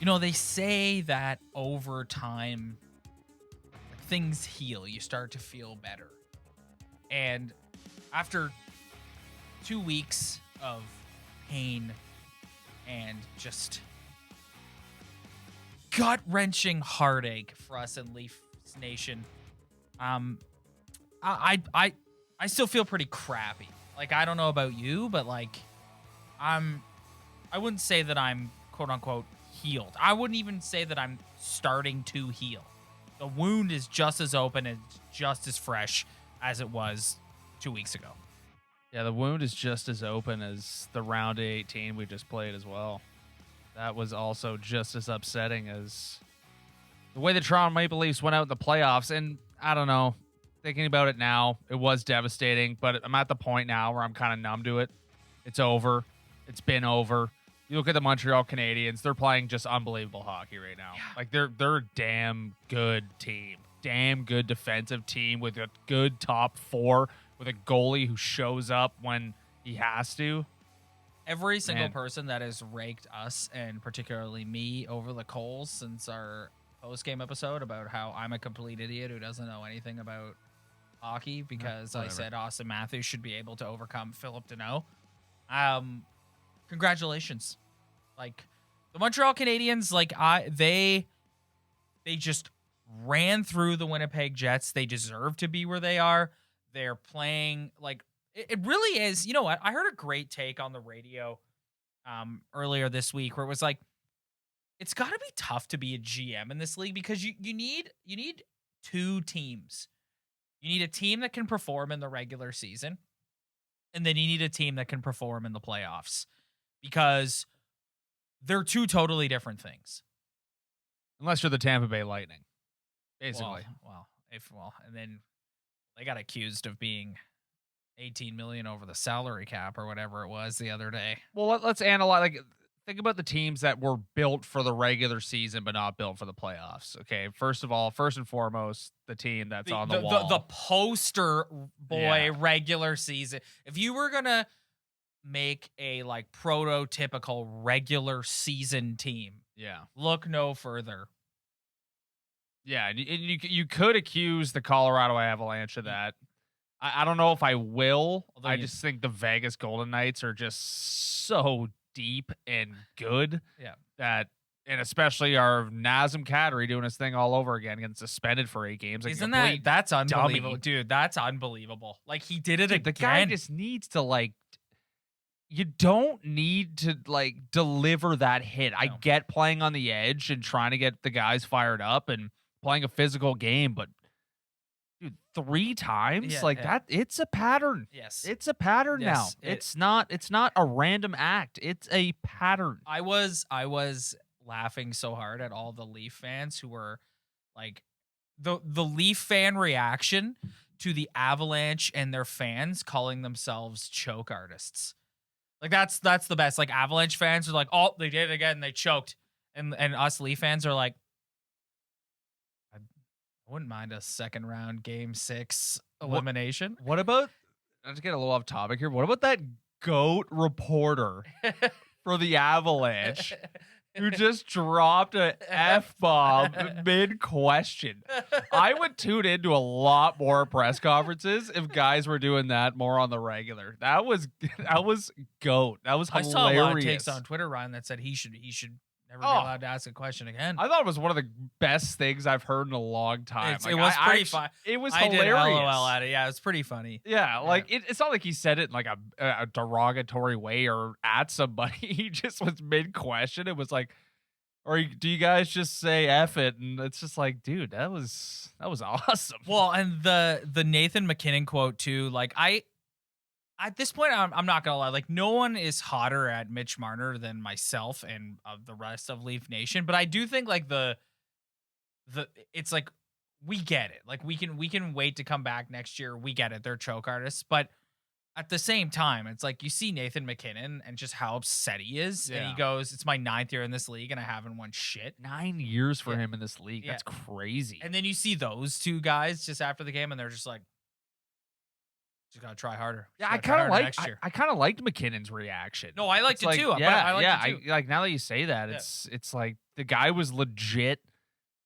They say that over time, things heal. You start to feel better. And after 2 weeks of pain and just gut-wrenching heartache for us in Leafs Nation, I still feel pretty crappy. Like, I don't know about you, but like, I wouldn't say that I'm quote unquote healed. I wouldn't even say that I'm starting to heal. The wound is just as open and just as fresh as it was 2 weeks ago. Yeah, the wound is just as open as the round of 18 we just played as well. That was also just as upsetting as the way the Toronto Maple Leafs went out in the playoffs. And I don't know, thinking about it now, it was devastating, but I'm at the point now where I'm kind of numb to it. It's over. It's been over. You look at the Montreal Canadiens, they're playing just unbelievable hockey right now. Yeah. Like they're a damn good team. Damn good defensive team with a good top four, with a goalie who shows up when he has to. Every single person that has raked us, and particularly me, over the coals since our post-game episode about how I'm a complete idiot who doesn't know anything about hockey because I said Auston Matthews should be able to overcome Philip Deneau. Congratulations. Like, the Montreal Canadiens, like, they just ran through the Winnipeg Jets. They deserve to be where they are. They're playing, like, it really is. You know what? I heard a great take on the radio earlier this week where it was like, it's got to be tough to be a GM in this league because you need two teams. You need a team that can perform in the regular season, and then you need a team that can perform in the playoffs because they're two totally different things. Unless you're the Tampa Bay Lightning, basically. And then they got accused of being $18 million over the salary cap or whatever it was the other day. Well, let's analyze. Like, think about the teams that were built for the regular season but not built for the playoffs. Okay, first and foremost, the team that's on the wall, the poster boy regular season. If you were gonna make a like prototypical regular season team, look no further. Yeah, and you could accuse the Colorado Avalanche of that. I don't know if I will. I just think the Vegas Golden Knights are just so deep and good. Yeah. And especially our Nazem Kadri doing his thing all over again, getting suspended for 8 games. Isn't that's unbelievable, dude? That's unbelievable. Like, he did it again. The guy just needs to, like, you don't need to, like, deliver that hit. No. I get playing on the edge and trying to get the guys fired up and playing a physical game, but dude, 3 times that, it's a pattern. Yes, it's a pattern now. It's not a random act. It's a pattern. I was laughing so hard at all the Leaf fans who were like, the Leaf fan reaction to the Avalanche and their fans calling themselves choke artists. Like, that's the best. Like, Avalanche fans are like, oh, they did it again, they choked, and us Leaf fans are like, I wouldn't mind a second round game 6 elimination. What about, not to get a little off topic here, what about that GOAT reporter for the Avalanche who just dropped an F-bomb mid-question? I would tune into a lot more press conferences if guys were doing that more on the regular. That was GOAT. That was hilarious. I saw a lot of takes on Twitter, Ryan, that said he should never be allowed to ask a question again. I thought it was one of the best things I've heard in a long time. It was pretty funny. It was hilarious. I did LOL at it. Yeah, it was pretty funny. Yeah, like it's not like he said it in like a derogatory way or at somebody. He just was mid-question. It was like, or do you guys just say F it? And it's just like, dude, that was awesome. Well, and the Nathan McKinnon quote too, like, at this point, I'm not gonna lie. Like, no one is hotter at Mitch Marner than myself and the rest of Leaf Nation. But I do think, like, it's like, we get it. Like, we can wait to come back next year. We get it. They're choke artists. But at the same time, it's like, you see Nathan McKinnon and just how upset he is. And he goes, it's my 9th year in this league and I haven't won shit. 9 years for him in this league. That's crazy. And then you see those two guys just after the game and they're just like, Just gotta try harder. Yeah, I kind of like. I kind of liked McKinnon's reaction. No, I liked it too. Yeah, I liked it too. like now that you say that, it's like the guy was legit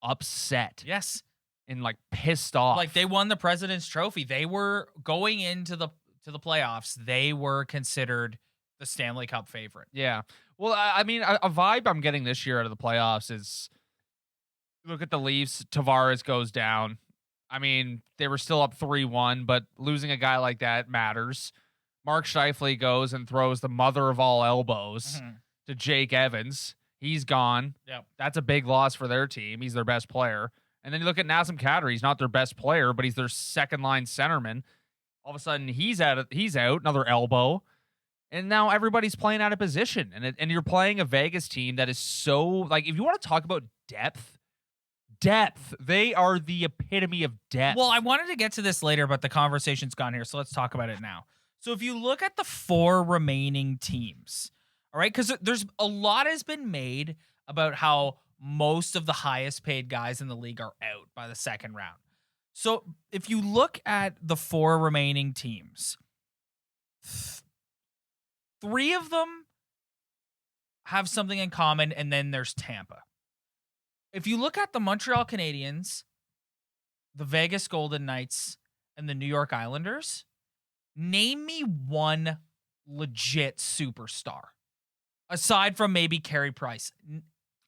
upset. Yes, and like pissed off. Like they won the President's Trophy. They were going into the playoffs. They were considered the Stanley Cup favorite. Yeah. Well, I mean, a vibe I'm getting this year out of the playoffs is look at the Leafs. Tavares goes down. I mean, they were still up 3-1, but losing a guy like that matters. Mark Scheifele goes and throws the mother of all elbows to Jake Evans. He's gone. Yep. That's a big loss for their team. He's their best player. And then you look at Nazem Kadri. He's not their best player, but he's their second-line centerman. All of a sudden, he's out. Another elbow. And now everybody's playing out of position. And you're playing a Vegas team that is so, like, if you want to talk about depth, they are the epitome of depth. Well, I wanted to get to this later, but the conversation's gone here, so let's talk about it now. So if you look at the 4 remaining teams, all right, because there's a lot has been made about how most of the highest paid guys in the league are out by the second round. So if you look at the 4 remaining teams, 3 of them have something in common, and then there's Tampa. If you look at the Montreal Canadiens, the Vegas Golden Knights, and the New York Islanders, name me one legit superstar. Aside from maybe Carey Price.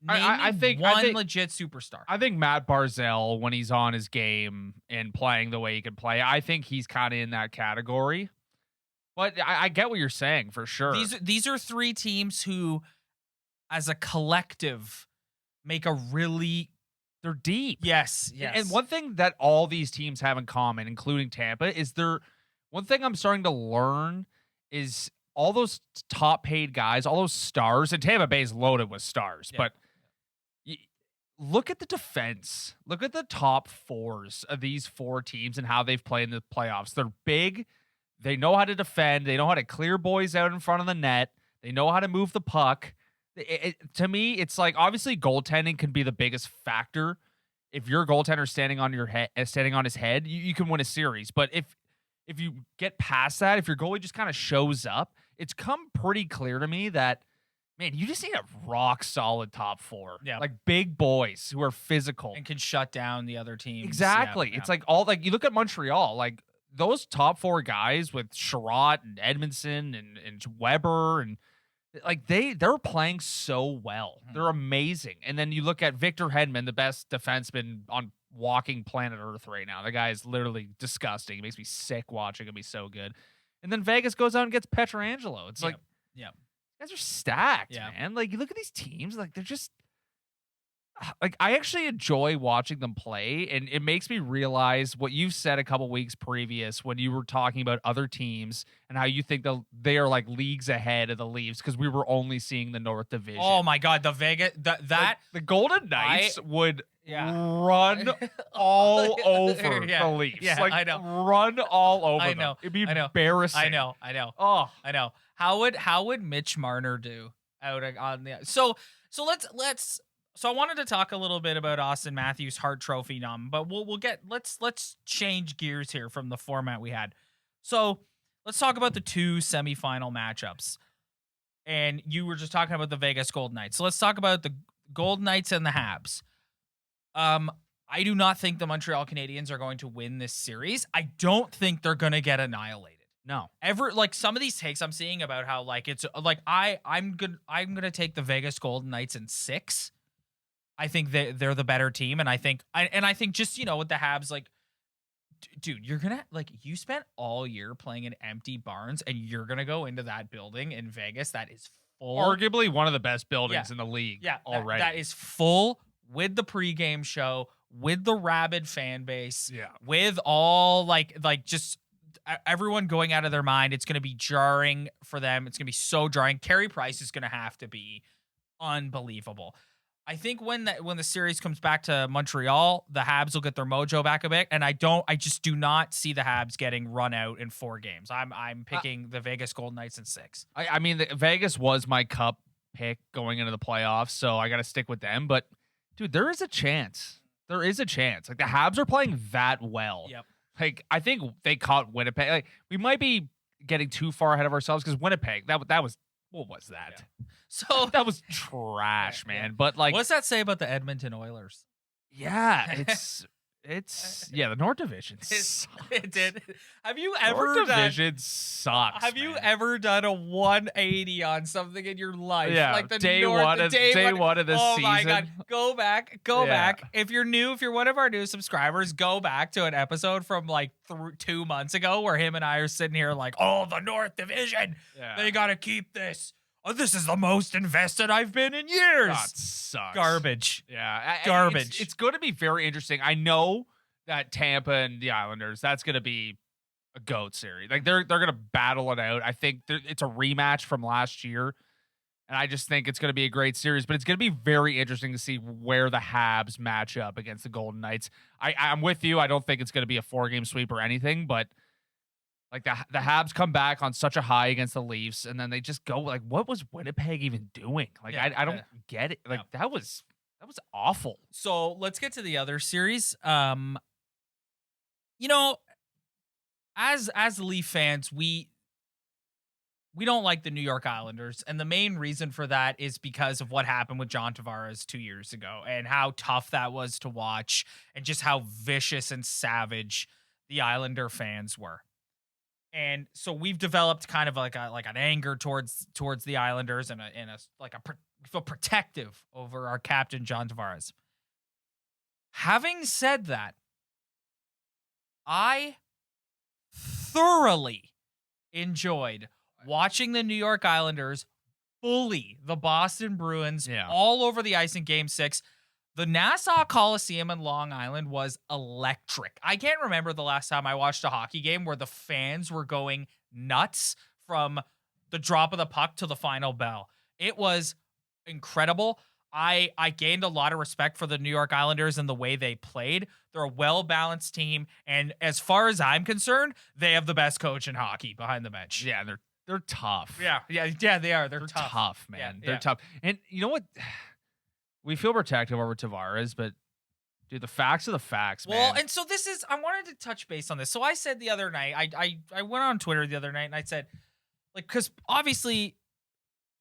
I think legit superstar. I think Matt Barzal, when he's on his game and playing the way he can play, I think he's kind of in that category. But I get what you're saying for sure. These are 3 teams who, as a collective, make a really... They're deep. Yes. And one thing that all these teams have in common, including Tampa, is one thing I'm starting to learn is all those top paid guys, all those stars, and Tampa Bay is loaded with stars, but look at the defense. Look at the top 4s of these 4 teams and how they've played in the playoffs. They're big. They know how to defend. They know how to clear boys out in front of the net. They know how to move the puck. To me, it's like obviously goaltending can be the biggest factor. If your goaltender standing on his head, you can win a series. But if you get past that, if your goalie just kind of shows up, it's come pretty clear to me that, man, you just need a rock solid top 4. Yeah. Like big boys who are physical and can shut down the other teams. Exactly. Yeah. It's like you look at Montreal, like those top 4 guys with Sherratt and Edmondson and Weber and like they're playing so well. They're amazing. And then you look at Victor Hedman, the best defenseman on walking planet Earth right now. The guy is literally disgusting. He makes me sick watching him. He's so good. And then Vegas goes out and gets Pietrangelo. It's like, you guys are stacked, man. Like you look at these teams, like they're just like I actually enjoy watching them play, and it makes me realize what you've said a couple weeks previous when you were talking about other teams and how you think they are like leagues ahead of the Leafs because we were only seeing the North Division. Oh my God, the Vegas the Golden Knights would run all over the Leafs. Yeah, like I know. Run all over I know. them. It'd be embarrassing. I know. Oh, I know. How would Mitch Marner do out on the so let's. So I wanted to talk a little bit about Auston Matthews Hart Trophy nom, but let's change gears here from the format we had. So let's talk about the 2 semifinal matchups. And you were just talking about the Vegas Golden Knights. So let's talk about the Golden Knights and the Habs. I do not think the Montreal Canadiens are going to win this series. I don't think they're going to get annihilated. No. Some of these takes I'm seeing about how like it's like I'm going to take the Vegas Golden Knights in 6. I think they're the better team, and I think just with the Habs, like, dude, you're gonna you spent all year playing in empty barns, and you're gonna go into that building in Vegas that is full, arguably one of the best buildings in the league. Yeah, already that is full with the pregame show, with the rabid fan base, with all like just everyone going out of their mind. It's gonna be jarring for them. It's gonna be so jarring. Carey Price is gonna have to be unbelievable. I think when the series comes back to Montreal, the Habs will get their mojo back a bit, and I just do not see the Habs getting run out in 4 games. I'm picking the Vegas Golden Knights in 6. I mean, Vegas was my cup pick going into the playoffs, so I got to stick with them. But dude, there is a chance. Like the Habs are playing that well. Yep. Like, I think they caught Winnipeg. Like, we might be getting too far ahead of ourselves because Winnipeg, that was, what was that? Yeah. So that was trash, man. Yeah. But like, what's that say about the Edmonton Oilers? Yeah, it's the North Division sucks. It did. Have you ever North Division sucks? Have you ever done a 180 on something in your life? Yeah, like the day North, one of the season. Oh my God, go back. If you're new, if you're one of our new subscribers, go back to an episode from like 2 months ago where him and I are sitting here like, oh, the North Division, they gotta keep this. Oh, this is the most invested I've been in years. That sucks. Garbage. Yeah. Garbage. It's going to be very interesting. I know that Tampa and the Islanders, that's going to be a GOAT series. Like, they're going to battle it out. I think it's a rematch from last year, and I just think it's going to be a great series. But it's going to be very interesting to see where the Habs match up against the Golden Knights. I'm with you. I don't think it's going to be a 4-game sweep or anything, but like the Habs come back on such a high against the Leafs, and then they just go like, what was Winnipeg even doing? Like, I don't get it. Like, that was awful. So let's get to the other series. You know, as Leaf fans, we don't like the New York Islanders, and the main reason for that is because of what happened with John Tavares 2 years ago, and how tough that was to watch, and just how vicious and savage the Islander fans were. And so we've developed kind of like an anger towards the Islanders and we feel protective over our captain John Tavares. Having said that, I thoroughly enjoyed watching the New York Islanders bully the Boston Bruins all over the ice in Game 6. The Nassau Coliseum in Long Island was electric. I can't remember the last time I watched a hockey game where the fans were going nuts from the drop of the puck to the final bell. It was incredible. I gained a lot of respect for the New York Islanders and the way they played. They're a well-balanced team, and as far as I'm concerned, they have the best coach in hockey behind the bench. Yeah, they're tough. Yeah, they are. They're tough, man. They're tough. And you know what? We feel protective over Tavares, but dude, the facts are the facts, man. Well, and so I wanted to touch base on this. So I said the other night, I went on Twitter the other night and I said, like, because obviously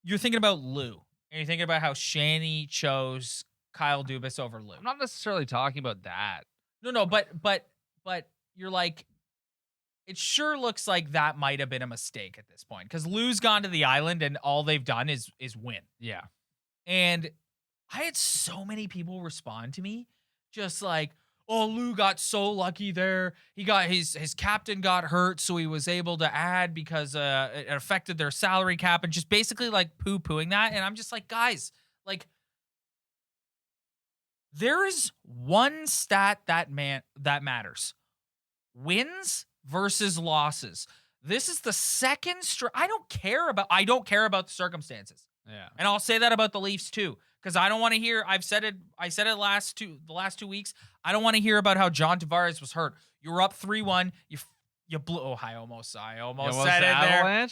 you're thinking about Lou and you're thinking about how Shanny chose Kyle Dubas over Lou. I'm not necessarily talking about that. No, but you're like, it sure looks like that might have been a mistake at this point because Lou's gone to the island and all they've done is win. Yeah. And I had so many people respond to me just like, oh, Lou got so lucky there. He got his captain got hurt, so he was able to add because it affected their salary cap and just basically like poo-pooing that. And I'm just like, guys, like there is one stat that matters. Wins versus losses. This is the second I don't care about the circumstances. Yeah. And I'll say that about the Leafs too. Because I don't want to hear. I said it the last 2 weeks. I don't want to hear about how John Tavares was hurt. You were up 3-1. You blew. Oh, I almost said it there.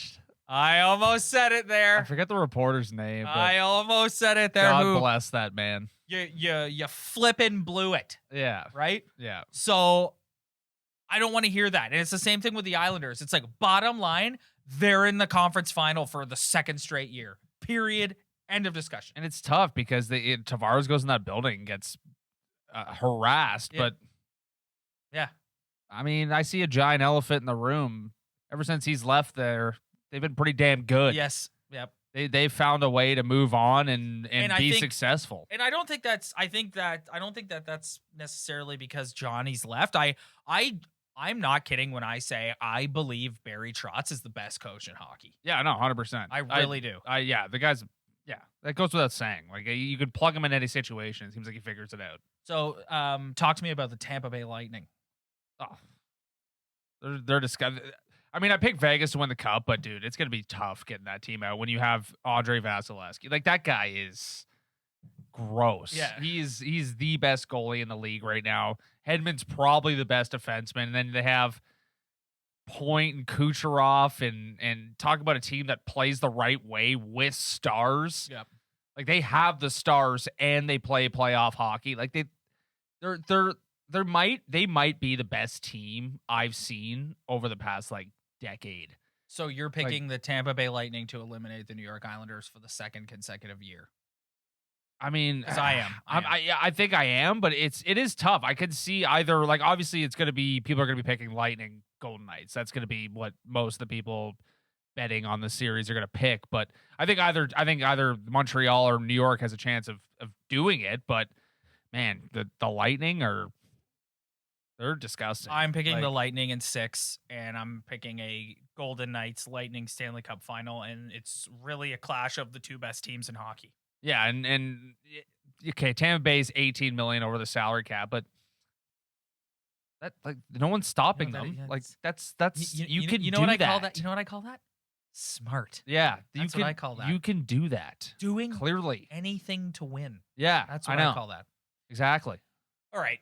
I almost said it there. I forget the reporter's name. I almost said it there. God bless that man. You flippin' blew it. Yeah. Right. Yeah. So I don't want to hear that. And it's the same thing with the Islanders. It's like bottom line, they're in the conference final for the second straight year. Period. End of discussion. And it's tough because Tavares goes in that building and gets harassed. Yeah. But yeah, I mean, I see a giant elephant in the room. Ever since he's left there, they've been pretty damn good. Yes. Yep. They've found a way to move on and be successful. And I don't think that's necessarily because Johnny's left. I'm not kidding when I say I believe Barry Trotz is the best coach in hockey. Yeah, no, 100%. I really do. Yeah, the guy's. Yeah, that goes without saying. Like, you could plug him in any situation. It seems like he figures it out. So, talk to me about the Tampa Bay Lightning. Oh, they're disgusting. I mean, I picked Vegas to win the cup, but dude, it's gonna be tough getting that team out when you have Andre Vasilevsky. Like, that guy is gross. Yeah, he's the best goalie in the league right now. Hedman's probably the best defenseman, and then they have Point and Kucherov and talk about a team that plays the right way with stars. Yep. Like, they have the stars and they play playoff hockey. Like, they might be the best team I've seen over the past like decade. So you're picking the Tampa Bay Lightning to eliminate the New York Islanders for the second consecutive year. I mean, 'Cause I am. I think I am, but it is tough. I could see either, like, obviously it's going to be, people are going to be picking Lightning, Golden Knights. That's going to be what most of the people betting on the series are going to pick. But I think either Montreal or New York has a chance of doing it. But man, the Lightning they're disgusting. I'm picking the Lightning in 6, and I'm picking a Golden Knights Lightning Stanley Cup final, and it's really a clash of the two best teams in hockey. Yeah, and okay, Tampa Bay's $18 million over the salary cap, but that, like, no one's stopping them. Like, that's you can do what I that. call that? You know what I call that? Smart. Yeah, That's what I call that. You can do that. Doing clearly anything to win. Yeah, That's what I call that. Exactly. All right.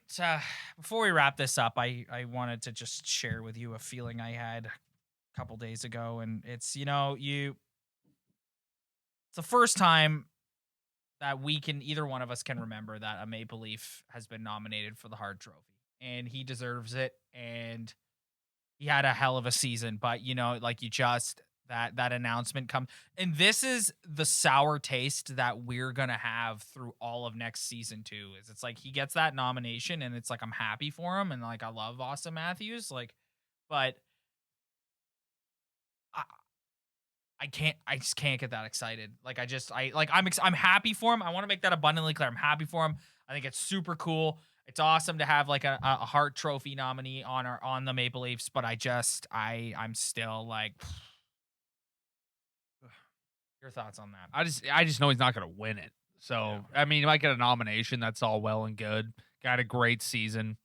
Before we wrap this up, I wanted to just share with you a feeling I had a couple days ago, and it's it's the first time that either one of us can remember that a Maple Leaf has been nominated for the Hart Trophy, and he deserves it, and he had a hell of a season. But that announcement come, and this is the sour taste that we're gonna have through all of next season too. It's like he gets that nomination, and it's like I'm happy for him, and like I love Auston Matthews, but I just can't get that excited. I'm happy for him. I want to make that abundantly clear. I'm happy for him. I think it's super cool. It's awesome to have like a Hart Trophy nominee on the Maple Leafs, but I'm still like, your thoughts on that? I just know he's not going to win it. So, yeah. I mean, he might get a nomination. That's all well and good. Got a great season.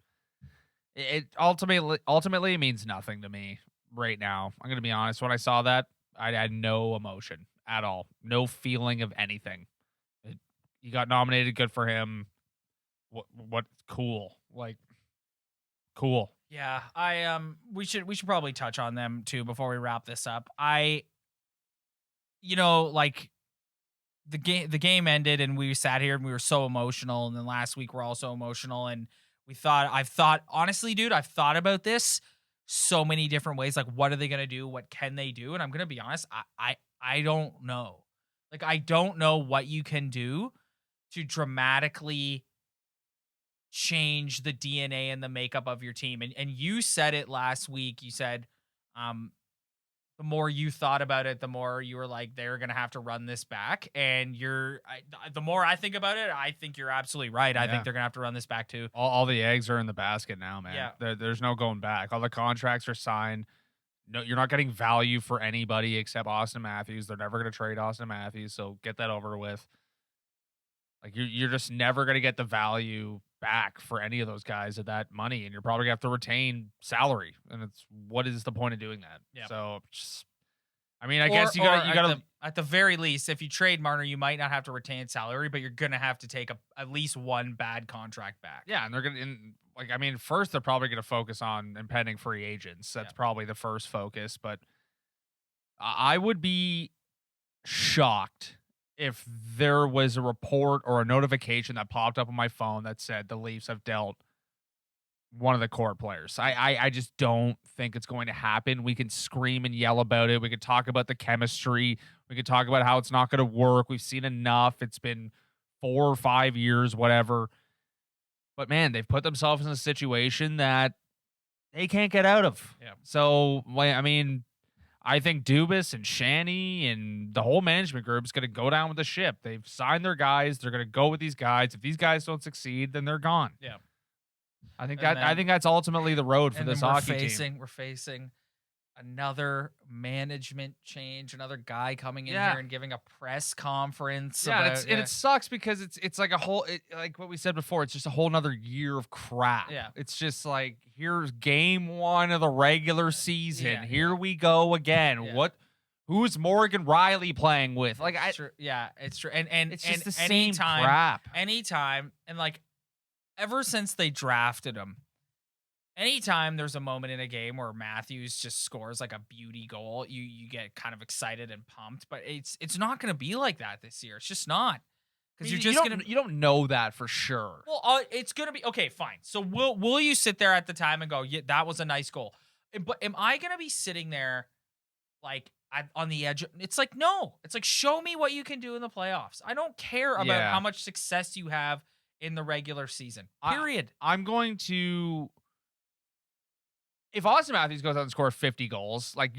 It ultimately means nothing to me right now. I'm going to be honest. When I saw that, I had no emotion at all. No feeling of anything. He got nominated. Good for him. What cool. Like, cool. Yeah. We should probably touch on them too before we wrap this up. The game ended, and we sat here and we were so emotional, and then last week we're also emotional, and I've thought honestly, dude, I've thought about this so many different ways. Like, what are they gonna do? What can they do? And I'm gonna be honest, I don't know. Like, I don't know what you can do to dramatically change the DNA and the makeup of your team. And you said it last week. You said, the more you thought about it, the more you were like, they're going to have to run this back. And the more I think about it, I think you're absolutely right. I think they're going to have to run this back too. All the eggs are in the basket now, man. Yeah. There's no going back. All the contracts are signed. No, you're not getting value for anybody except Auston Matthews. They're never going to trade Auston Matthews, so get that over with. Like, you're just never going to get the value back for any of those guys at that money, and you're probably going to have to retain salary. And what is the point of doing that? Yeah. So, I guess you got at the very least, if you trade Marner, you might not have to retain salary, but you're going to have to take at least one bad contract back. Yeah, and they're going to, first they're probably going to focus on impending free agents. That's probably the first focus, but I would be shocked if there was a report or a notification that popped up on my phone that said the Leafs have dealt one of the core players. I just don't think it's going to happen. We can scream and yell about it. We could talk about the chemistry. We could talk about how it's not going to work. We've seen enough. It's been 4 or 5 years, whatever. But man, they've put themselves in a situation that they can't get out of. Yeah. So, I think Dubas and Shanny and the whole management group is going to go down with the ship. They've signed their guys. They're going to go with these guys. If these guys don't succeed, then they're gone. Yeah. I think that's ultimately the road for this hockey team. We're facing another management change, another guy coming in here and giving a press conference. And it sucks because it's like like what we said before, it's just a whole nother year of crap. Yeah. It's just like, here's game 1 of the regular season. Yeah. Here we go again. Yeah. Who's Morgan Riley playing with? Like, it's true. Yeah, it's true. And it's just the same crap. Anytime, and like, ever since they drafted him, anytime there's a moment in a game where Matthews just scores like a beauty goal, you get kind of excited and pumped. But it's not going to be like that this year. It's just not. because you're just gonna. You don't know that for sure. Well, it's gonna be okay. Fine. So will you sit there at the time and go, yeah, that was a nice goal? But am I gonna be sitting there like on the edge? It's like no. It's like show me what you can do in the playoffs. I don't care about how much success you have in the regular season. Period. I'm going to. If Auston Matthews goes out and scores 50 goals, like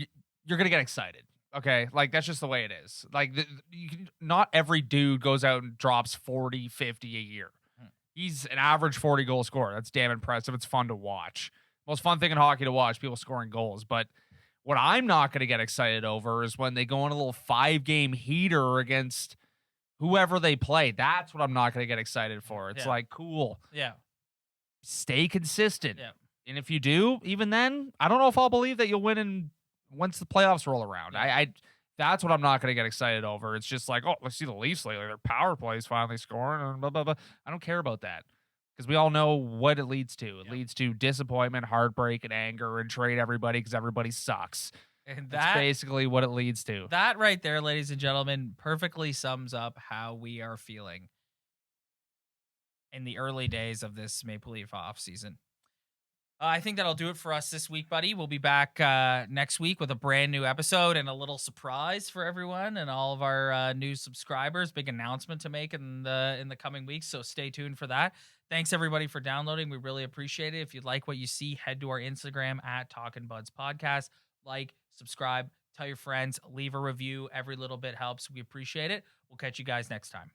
you're gonna get excited. Okay, like that's just the way it is. Like not every dude goes out and drops 40, 50 a year. He's an average 40 goal scorer. That's damn impressive. It's fun to watch. Most fun thing in hockey to watch, people scoring goals. But what I'm not going to get excited over is when they go on a little 5-game heater against whoever they play. That's what I'm not going to get excited for. It's like, cool. Yeah. Stay consistent. Yeah. And if you do, even then, I don't know if I'll believe that you'll win once the playoffs roll around. Yeah. That's what I'm not going to get excited over. It's just like, oh, let's see the Leafs lately. Their power plays finally scoring and blah, blah, blah. I don't care about that because we all know what it leads to. It leads to disappointment, heartbreak, and anger, and trade everybody because everybody sucks. And that's basically what it leads to. That right there, ladies and gentlemen, perfectly sums up how we are feeling in the early days of this Maple Leaf offseason. I think that'll do it for us this week, buddy. We'll be back next week with a brand new episode and a little surprise for everyone and all of our new subscribers. Big announcement to make in the coming weeks, so stay tuned for that. Thanks, everybody, for downloading. We really appreciate it. If you like what you see, head to our Instagram at Talkin' Buds Podcast. Like, subscribe, tell your friends, leave a review. Every little bit helps. We appreciate it. We'll catch you guys next time.